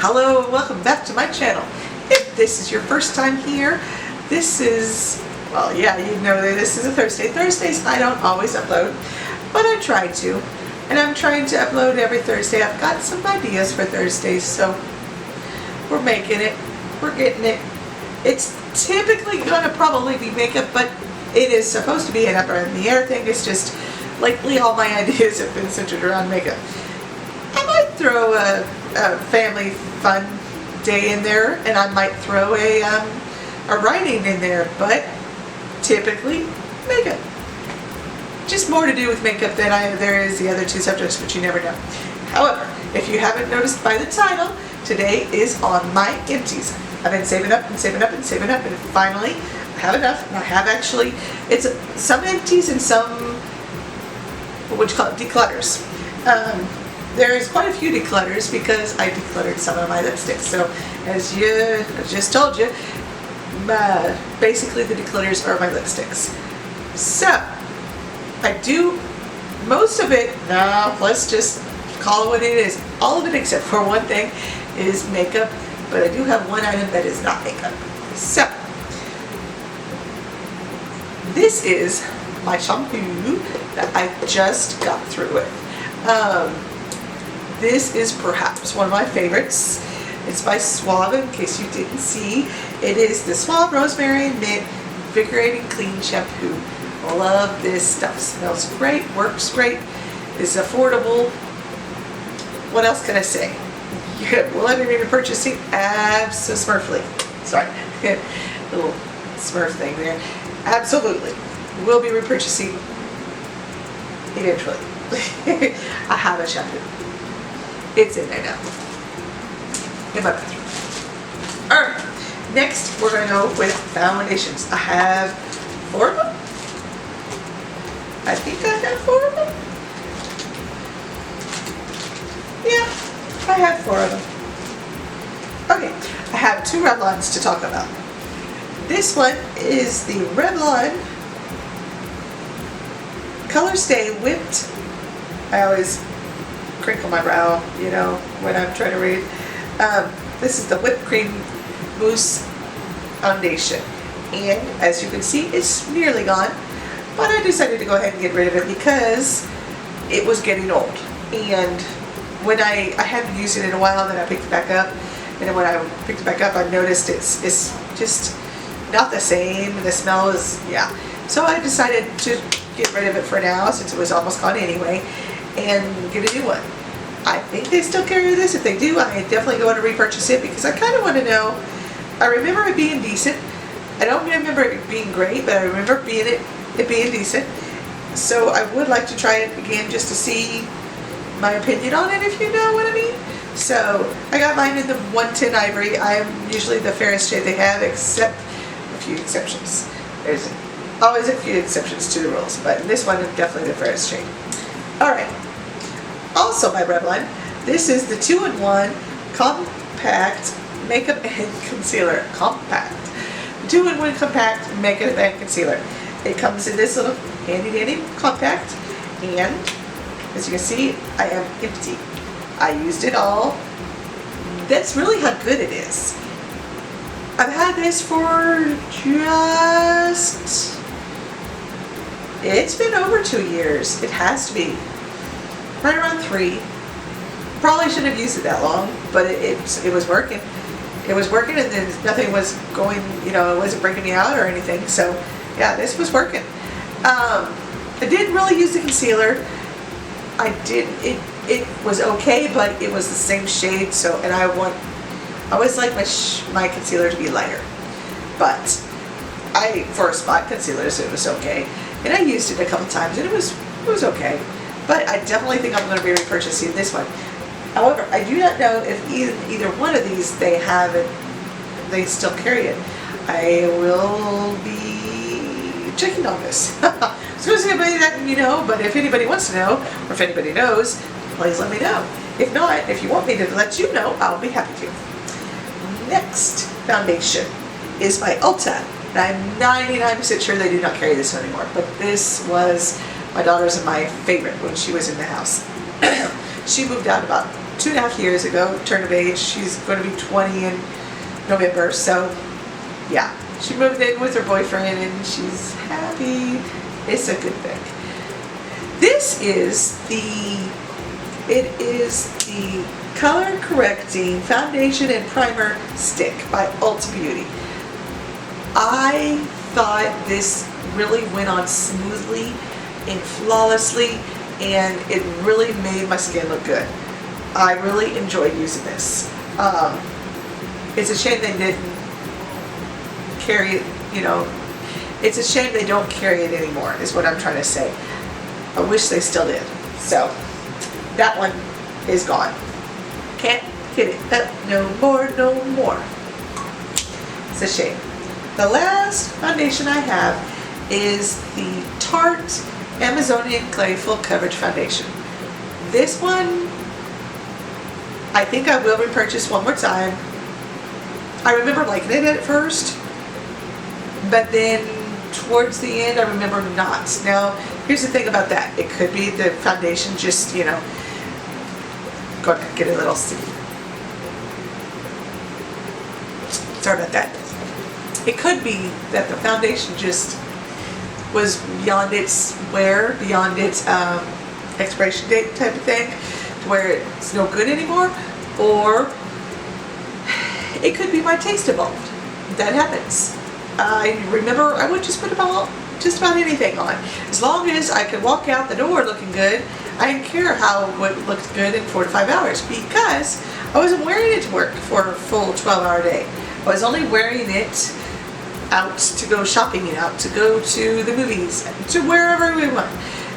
Hello and welcome back to my channel. If this is your first time here, this is, well, yeah, you know that this is a Thursday. Thursdays I don't always upload, but I try to. And I'm trying to upload every Thursday. I've got some ideas for Thursdays, so we're making it. We're getting it. It's typically going to probably be makeup, but it is supposed to be an up or in the air thing. It's just, lately all my ideas have been centered around makeup. I might throw a family fun day in there, and I might throw a writing in there, but typically makeup. Just more to do with makeup than there is the other two subjects, but you never know. However, if you haven't noticed by the title, today is on my empties. I've been saving up and saving up and saving up, and finally I have enough. And I have actually, it's some empties and some, what would you call it, declutters. There's quite a few declutters because I decluttered some of my lipsticks. So as I just told you, basically the declutters are my lipsticks. So I do most of it, now let's just call it what it is. All of it except for one thing is makeup, but I do have one item that is not makeup. So this is my shampoo that I just got through with. This is perhaps one of my favorites. It's by Suave, in case you didn't see. It is the Suave Rosemary and Mint Invigorating Clean Shampoo. Love this stuff. Smells great, works great, is affordable. What else can I say? Will I be repurchasing? Absolutely. Sorry, little Smurf thing there. Absolutely. We'll be repurchasing eventually. I have a shampoo. It's in there now. In my bathroom. Alright, next we're going to go with foundations. I have 4 of them. I think I have 4 of them. Yeah, I have 4 of them. Okay, I have 2 Revlons to talk about. This one is the Revlon Color Stay Whipped. I always crinkle my brow, you know, when I'm trying to read. This is the whipped cream mousse foundation, and as you can see, it's nearly gone, but I decided to go ahead and get rid of it because it was getting old. And when I hadn't used it in a while, then I picked it back up, and when I picked it back up, I noticed it's just not the same. The smell is, yeah. So I decided to get rid of it for now, since it was almost gone anyway, and get a new one. I think they still carry this. If they do, I definitely go to repurchase it because I kind of want to know. I remember it being decent. I don't remember it being great, but I remember it being decent. So I would like to try it again just to see my opinion on it, if you know what I mean. So I got mine in the 110 ivory. I am usually the fairest shade they have, except a few exceptions. There's always a few exceptions to the rules, but this one is definitely the fairest shade. Alright, also by Revlon, this is the 2-in-1 Compact Makeup and Concealer. Compact. 2-in-1 Compact Makeup and Concealer. It comes in this little handy dandy compact, and as you can see, I am empty. I used it all. That's really how good it is. I've had this for just, it's been over 2 years. It has to be. Right around 3. Probably shouldn't have used it that long, but it was working. It was working, and then nothing was going, you know, it wasn't breaking me out or anything. So yeah, this was working. I didn't really use the concealer. It was okay, but it was the same shade. So, and I always like my concealer to be lighter. But for a spot concealer, so it was okay. And I used it a couple times, and it was okay. But I definitely think I'm going to be repurchasing this one. However, I do not know if either one of these they have it, they still carry it. I will be checking on this. So is anybody that you know, but if anybody wants to know, or if anybody knows, please let me know. If not, if you want me to let you know, I'll be happy to. Next foundation is by Ulta. And I'm 99% sure they do not carry this one anymore, but this was my daughter's and my favorite when she was in the house. She moved out about 2.5 years ago, turned of age. She's going to be 20 in November, so yeah. She moved in with her boyfriend and she's happy. It's a good thing. This is the Color Correcting Foundation and Primer Stick by Ulta Beauty. I thought this really went on smoothly and flawlessly, and it really made my skin look good. I really enjoyed using this. It's a shame they didn't carry it, it's a shame they don't carry it anymore, is what I'm trying to say. I wish they still did. So, that one is gone. Can't get it up no more, no more. It's a shame. The last foundation I have is the Tarte Amazonian Clay Full Coverage Foundation. This one, I think I will repurchase one more time. I remember liking it at first, but then towards the end I remember not. Now, here's the thing about that. It could be the foundation just, go ahead, get a little sticky. Sorry about that. It could be that the foundation just was beyond its wear, beyond its expiration date type of thing, to where it's no good anymore, or it could be my taste evolved. That happens. I remember I would just put just about anything on. As long as I could walk out the door looking good, I didn't care how it looked good in 4 to 5 hours, because I wasn't wearing it to work for a full 12-hour day. I was only wearing it out to go shopping, out to go to the movies, to wherever we went.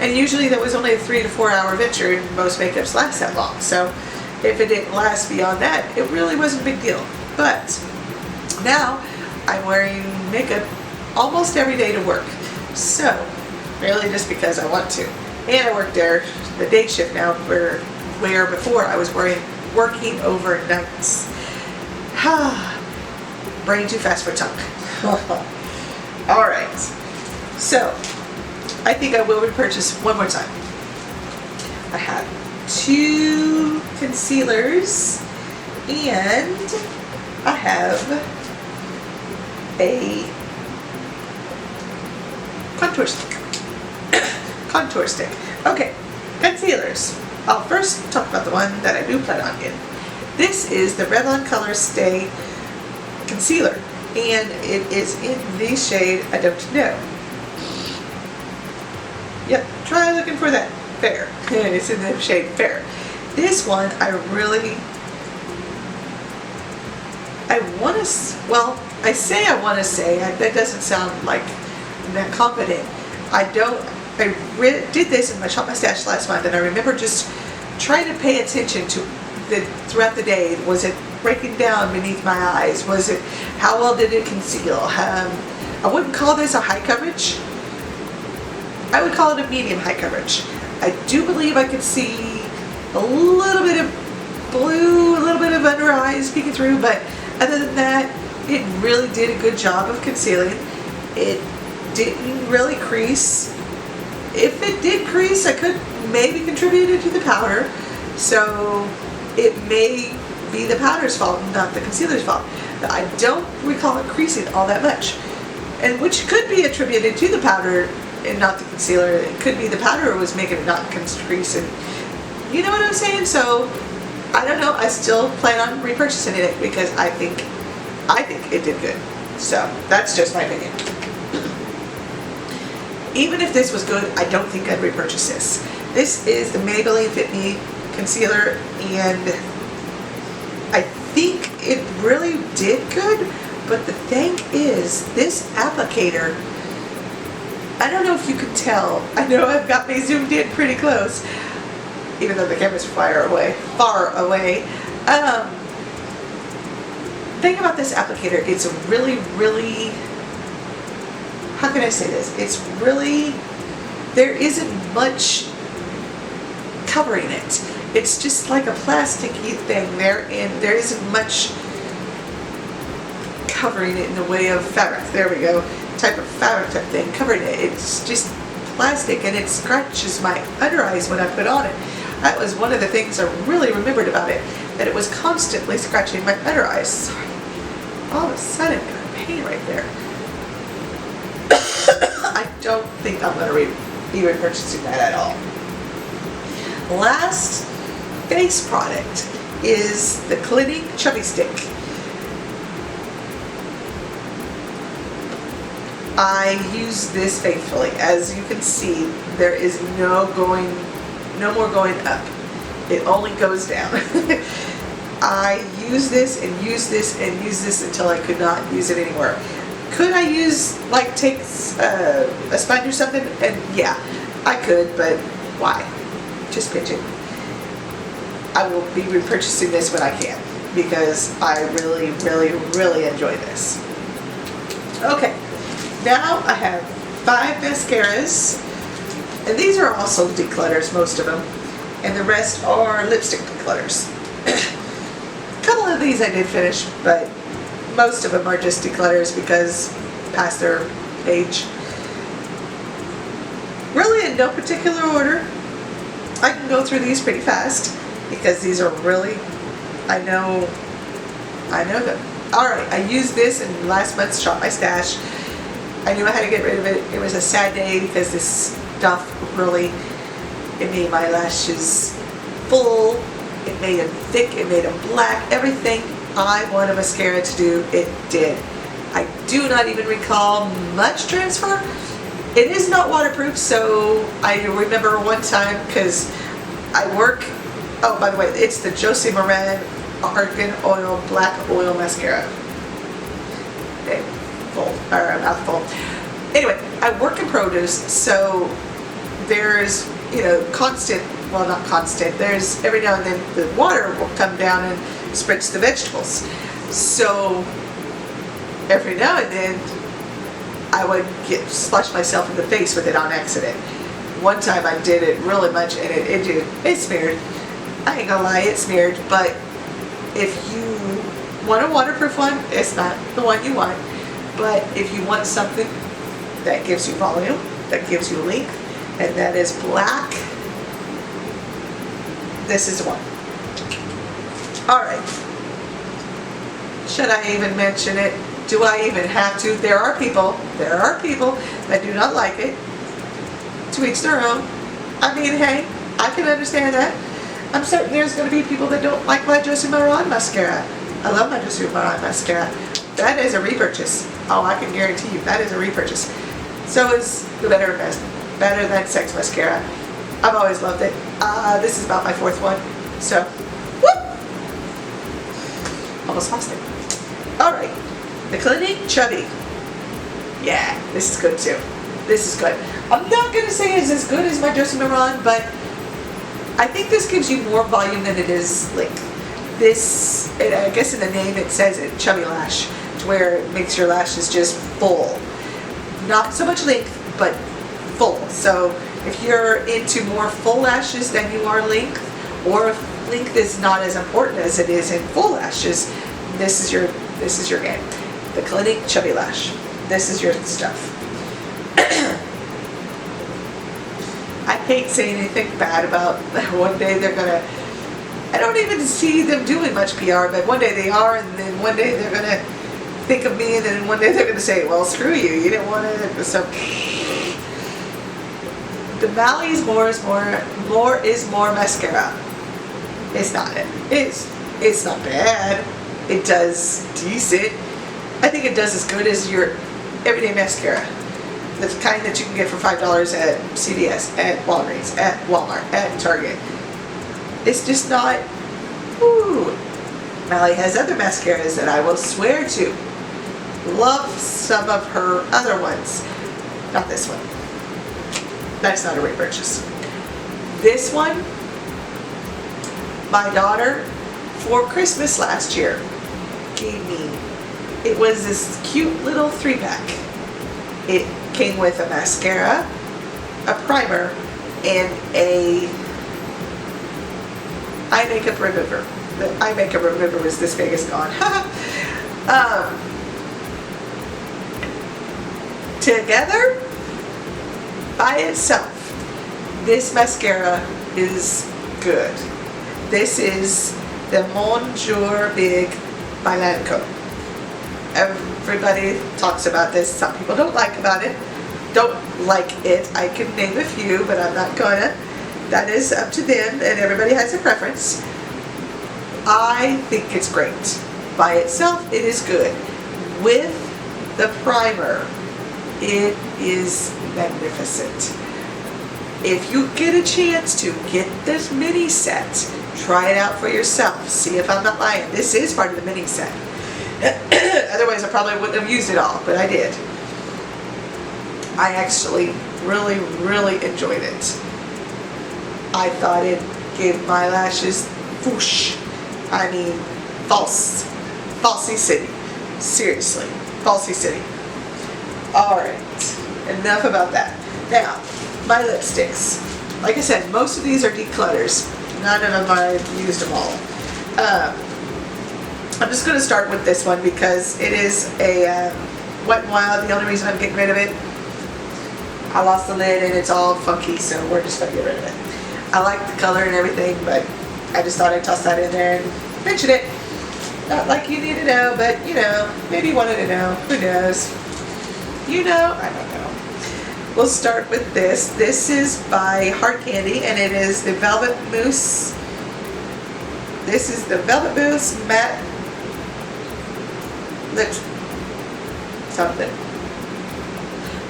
And usually that was only a 3 to 4 hour venture, and most makeups last that long. So if it didn't last beyond that, it really wasn't a big deal. But now I'm wearing makeup almost every day to work. So really just because I want to. And I work there the day shift now, where before I was working overnights. Brain too fast for tongue. Alright, so I think I will repurchase one more time. I have 2 concealers and I have a contour stick. Contour stick. Okay, concealers. I'll first talk about the one that I do plan on getting. This is the Revlon Color Stay Concealer, and it is in the shade I Don't Know. Yep, try looking for that. Fair. It's in the shade Fair. This one I want to say, that doesn't sound like I'm that confident. I did this in my Shop My Stash last month, and I remember just trying to pay attention to throughout the day. Was it breaking down beneath my eyes? Was it, how well did it conceal? I wouldn't call this a high coverage. I would call it a medium high coverage. I do believe I could see a little bit of blue, a little bit of under eyes peeking through, but other than that, it really did a good job of concealing. It didn't really crease. If it did crease, I could maybe contribute it to the powder, so it may be the powder's fault, not the concealer's fault. But I don't recall it creasing all that much, and which could be attributed to the powder and not the concealer. It could be the powder was making it not crease, and you know what I'm saying? So I don't know. I still plan on repurchasing it because I think it did good. So that's just my opinion. Even if this was good, I don't think I'd repurchase this. This is the Maybelline Fit Me concealer, and I think it really did good, but the thing is, this applicator, I don't know if you can tell. I know I've got me zoomed in pretty close, even though the camera's far away. Thing about this applicator, it's really, how can I say this? It's really, there isn't much covering it. It's just like a plasticky thing there, and there isn't much covering it in the way of fabric. There we go. Type of fabric type thing covering it. It's just plastic, and it scratches my under eyes when I put on it. That was one of the things I really remembered about it, that it was constantly scratching my under eyes. Sorry. All of a sudden, I got pain right there. I don't think I'm going to be repurchasing that at all. Last face product is the Clinique Chubby Stick. I use this faithfully. As you can see, there is no more going up. It only goes down. I use this and use this and use this until I could not use it anymore. Could I use, like, take a sponge or something? And yeah, I could, but why? Just pitching. I will be repurchasing this when I can, because I really, really, really enjoy this. Okay, now I have 5 mascaras, and these are also declutters, most of them, and the rest are lipstick declutters. A couple of these I did finish, but most of them are just declutters because past their age. Really in no particular order. I can go through these pretty fast because these are really, I know them. Alright, I used this in last month's Shop My Stash. I knew I had to get rid of it. It was a sad day because this stuff really, it made my lashes full, it made them thick, it made them black, everything I want a mascara to do, it did. I do not even recall much transfer. It is not waterproof, so I remember one time, because I work, oh, by the way, it's the Josie Maran Argan Oil Black Oil Mascara. Mouthful. Anyway, I work in produce, so there's, constant, well, not constant, there's every now and then the water will come down and spritz the vegetables. So every now and then I would splash myself in the face with it on accident. One time I did it really much and it smeared. I ain't gonna lie, it smeared, but if you want a waterproof one, it's not the one you want. But if you want something that gives you volume, that gives you length, and that is black, this is the one. Alright. Should I even mention it? Do I even have to? There are people that do not like it. To each their own. I mean, hey, I can understand that. I'm certain there's going to be people that don't like my Josie Maran mascara. I love my Josie Maran mascara. That is a repurchase. Oh, I can guarantee you that is a repurchase. So is the Better Than Sex mascara. I've always loved it. This is about my 4th one. So, whoop! Almost lost it. Alright, the Clinique Chubby. Yeah, this is good too. This is good. I'm not going to say it's as good as my Josie Maran, but I think this gives you more volume than it is length. This, I guess in the name it says it, Chubby Lash, to where it makes your lashes just full. Not so much length, but full. So if you're into more full lashes than you are length, or if length is not as important as it is in full lashes, this is your game. The Clinique Chubby Lash. This is your stuff. I hate saying anything bad about one day they're gonna, I don't even see them doing much PR, but one day they are, and then one day they're gonna think of me, and then one day they're gonna say, well, screw you, you didn't want it. So the Mally's More is More mascara. It's not it. It's not bad. It does decent. I think it does as good as your everyday mascara. The kind that you can get for $5 at CVS, at Walgreens, at Walmart, at Target. It's just not, woo. Mally has other mascaras that I will swear to. Love some of her other ones. Not this one. That's not a repurchase. This one, my daughter, for Christmas last year, gave me. It was this cute little 3-pack. It came with a mascara, a primer, and a eye makeup remover. The eye makeup remover was this big, it's gone. Together, by itself, this mascara is good. This is the Mon Jour Big by Lancome. Everybody talks about this. Some people don't like it. I can name a few, but I'm not gonna. That is up to them, and everybody has a preference. I think it's great. By itself, it is good. With the primer, it is magnificent. If you get a chance to get this mini set, try it out for yourself. See if I'm not lying. This is part of the mini set. Otherwise, I probably wouldn't have used it all, but I did. I actually really, really enjoyed it. I thought it gave my lashes whoosh. I mean, falsy city. Seriously, falsy city. Alright, enough about that. Now, my lipsticks. Like I said, most of these are declutters. None of them I've used them all. I'm just going to start with this one because it is a Wet n Wild. The only reason I'm getting rid of it, I lost the lid and it's all funky, so we're just going to get rid of it. I like the color and everything, but I just thought I'd toss that in there and mention it. Not like you need to know, but you know, maybe you wanted to know. Who knows? You know, I don't know. We'll start with this. This is by Hard Candy, and it is the Velvet Mousse. This is the Velvet Mousse Matte Lip something.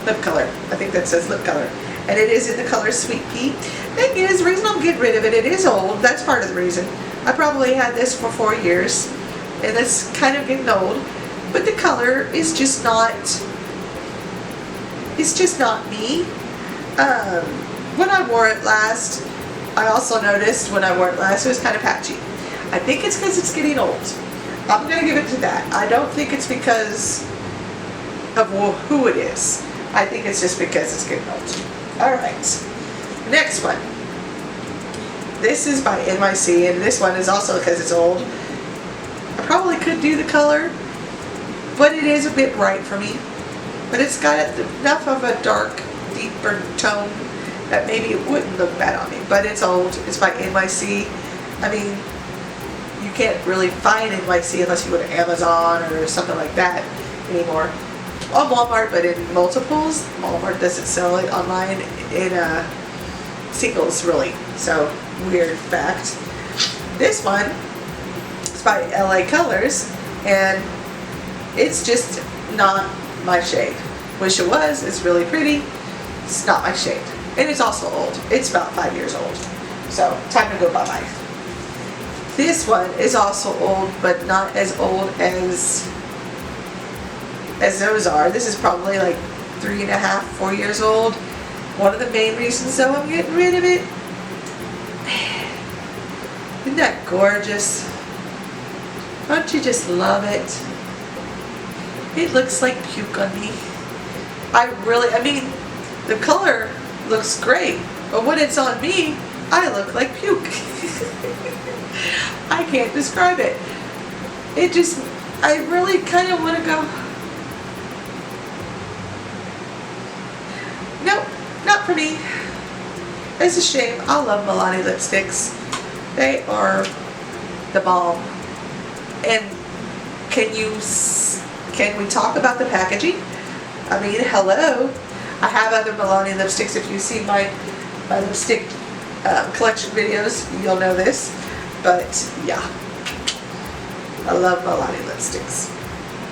Lip color. I think that says lip color. And it is in the color Sweet Pea. Thing is, the reason I'm getting rid of it, it is old. That's part of the reason. I probably had this for 4 years, and it's kind of getting old. But the color is just not, it's just not me. When I wore it last, I also noticed when I wore it last, it was kind of patchy. I think it's because it's getting old. I'm going to give it to that. I don't think it's because of who it is. I think it's just because it's getting old. Alright, next one. This is by NYC, and this one is also because it's old. I probably could do the color, but it is a bit bright for me. But it's got enough of a dark, deeper tone that maybe it wouldn't look bad on me. But it's old. It's by NYC. I mean, you can't really find NYC unless you go to Amazon or something like that anymore. On Walmart, but in multiples. Walmart doesn't sell it online in singles, really. So, weird fact. This one is by LA Colors, and it's just not my shade. Wish it was. It's really pretty. It's not my shade. And it's also old. It's about 5 years old. So, time to go bye-bye. This one is also old, but not as old as those are. This is probably like 3.5, 4 years old. One of the main reasons though I'm getting rid of it. Isn't that gorgeous? Don't you just love it? It looks like puke on me. I mean, the color looks great, but when it's on me, I look like puke. I can't describe it. It just, I really kind of want to go, nope, not for me. It's a shame. I love Milani lipsticks. They are the bomb. And can we talk about the packaging? I mean, hello. I have other Milani lipsticks. If you see my lipstick collection videos, you'll know this. But yeah, I love Milani lipsticks.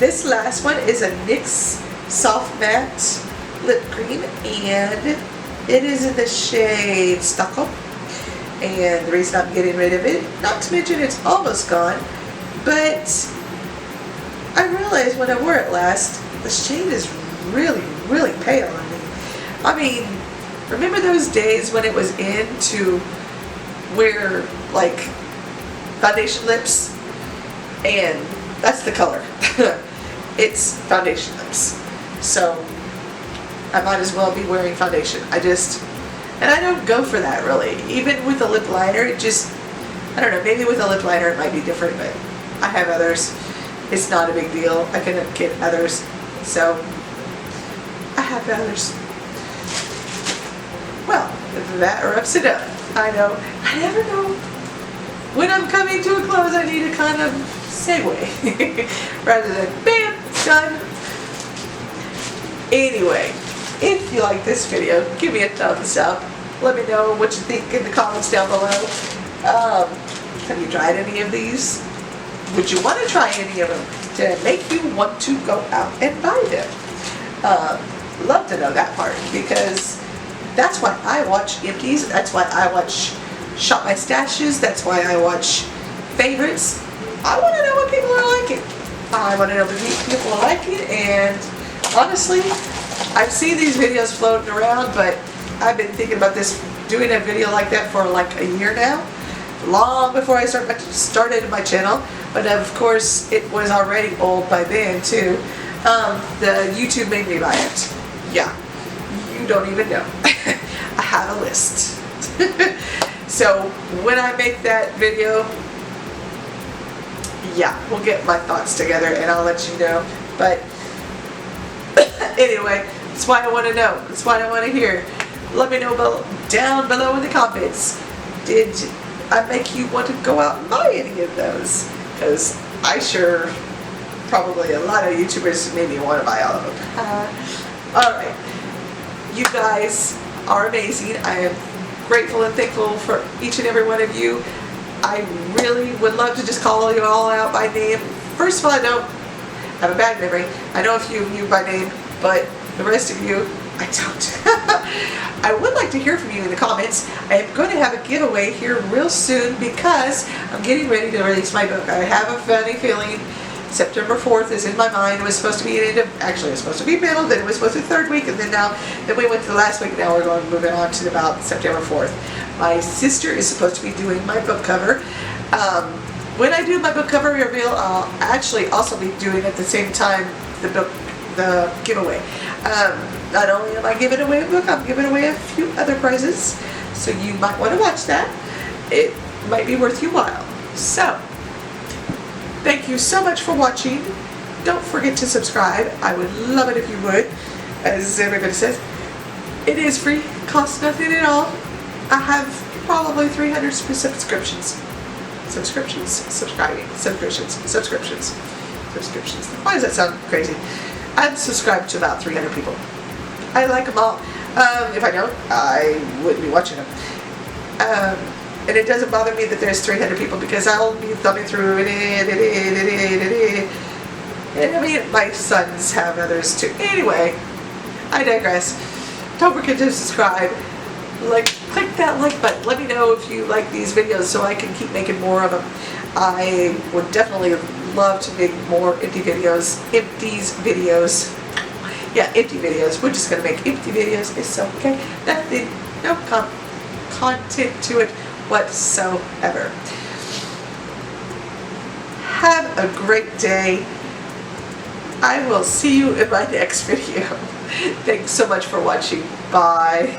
This last one is a NYX Soft Matte Lip Cream, and it is in the shade Stucco. And the reason I'm getting rid of it, not to mention it's almost gone, but I realized when I wore it last, the shade is really, really pale on me. I mean, remember those days when it was in to wear like foundation lips? And that's the color. It's foundation lips. So I might as well be wearing foundation. And I don't go for that really. Even with a lip liner, it just, I don't know, maybe with a lip liner it might be different, but I have others. It's not a big deal. I can get others. So I have others. Well, that wraps it up. I know. I never know. When I'm coming to a close, I need to kind of segue rather than bam, done. Anyway, if you like this video, give me a thumbs up. Let me know what you think in the comments down below. Have you tried any of these? Would you want to try any of them? Did it make you want to go out and buy them? Love to know that part, because that's why I watch Empties. That's why I watch Shop My Stashes. That's why I watch Favorites. I want to know what people are liking. I want to know what people are liking, and honestly, I've seen these videos floating around, but I've been thinking about doing a video like that for like a year now, long before I started my channel. But of course, it was already old by then too. The YouTube made me buy it. Yeah, you don't even know. I have a list. So when I make that video, yeah, we'll get my thoughts together and I'll let you know. But anyway, that's why I want to know. That's why I want to hear. Let me know down below in the comments. Did I make you want to go out and buy any of those? Because I sure, probably a lot of YouTubers made me want to buy all of them. Alright, you guys are amazing. I am grateful and thankful for each and every one of you. I really would love to just call you all out by name. First of all, I don't have a bad memory. I know a few of you by name, but the rest of you, I don't. I would like to hear from you in the comments. I am going to have a giveaway here real soon because I'm getting ready to release my book. I have a funny feeling September 4th is in my mind. It was supposed to be actually it was supposed to be middle, then it was supposed to be third week, and then we went to the last week, now we're moving on to about September 4th. My sister is supposed to be doing my book cover. When I do my book cover reveal, I'll actually also be doing at the same time the giveaway. Not only am I giving away a book, I'm giving away a few other prizes, so you might want to watch that. It might be worth your while. So, thank you so much for watching. Don't forget to subscribe. I would love it if you would. As everybody says, it is free, costs nothing at all. I have probably 300 subscriptions. Why does that sound crazy? I've subscribed to about 300 people. I like them all. If I don't, I wouldn't be watching them. And it doesn't bother me that there's 300 people because I'll be thumbing through it. And I mean, my sons have others too. Anyway, I digress. Don't forget to subscribe. Click that like button. Let me know if you like these videos so I can keep making more of them. I would definitely love to make more empty videos. Yeah, empty videos. We're just going to make empty videos. It's okay. Nothing, no content to it whatsoever. Have a great day. I will see you in my next video. Thanks so much for watching. Bye.